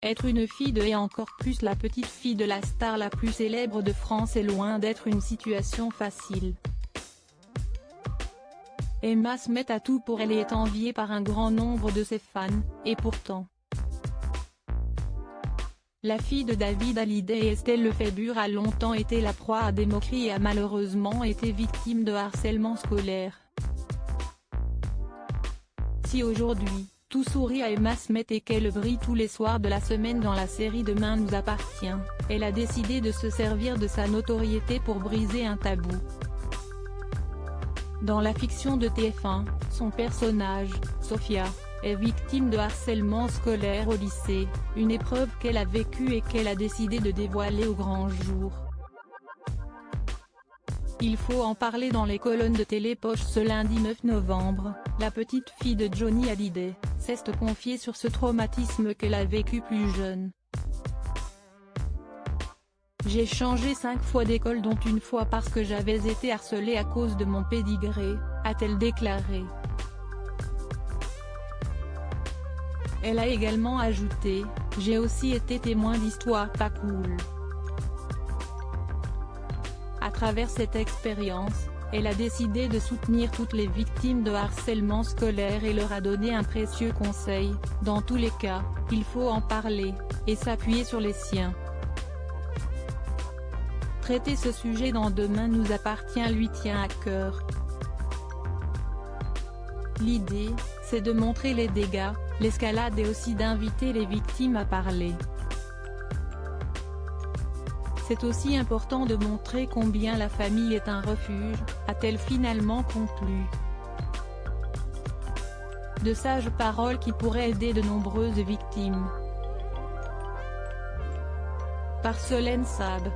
Être une fille de et encore plus la petite fille de la star la plus célèbre de France est loin d'être une situation facile. Emma se met à tout pour elle et est enviée par un grand nombre de ses fans, et pourtant. La fille de David Hallyday et Estelle Lefébure a longtemps été la proie à des moqueries et a malheureusement été victime de harcèlement scolaire. Si aujourd'hui, tout sourit à Emma Smith et qu'elle brille tous les soirs de la semaine dans la série Demain nous appartient, elle a décidé de se servir de sa notoriété pour briser un tabou. Dans la fiction de TF1, son personnage, Sophia, est victime de harcèlement scolaire au lycée, une épreuve qu'elle a vécue et qu'elle a décidé de dévoiler au grand jour. Il faut en parler dans les colonnes de Télépoche ce lundi 9 novembre, la petite fille de Johnny Hallyday, s'est confiée sur ce traumatisme qu'elle a vécu plus jeune. J'ai changé 5 fois d'école dont une fois parce que j'avais été harcelée à cause de mon pédigré, a-t-elle déclaré. Elle a également ajouté « J'ai aussi été témoin d'histoires pas cool ». À travers cette expérience, elle a décidé de soutenir toutes les victimes de harcèlement scolaire et leur a donné un précieux conseil, dans tous les cas, il faut en parler, et s'appuyer sur les siens. Traiter ce sujet dans Demain nous appartient lui tient à cœur. L'idée, c'est de montrer les dégâts, l'escalade et aussi d'inviter les victimes à parler. C'est aussi important de montrer combien la famille est un refuge, a-t-elle finalement conclu. De sages paroles qui pourraient aider de nombreuses victimes. Par Solène Sab.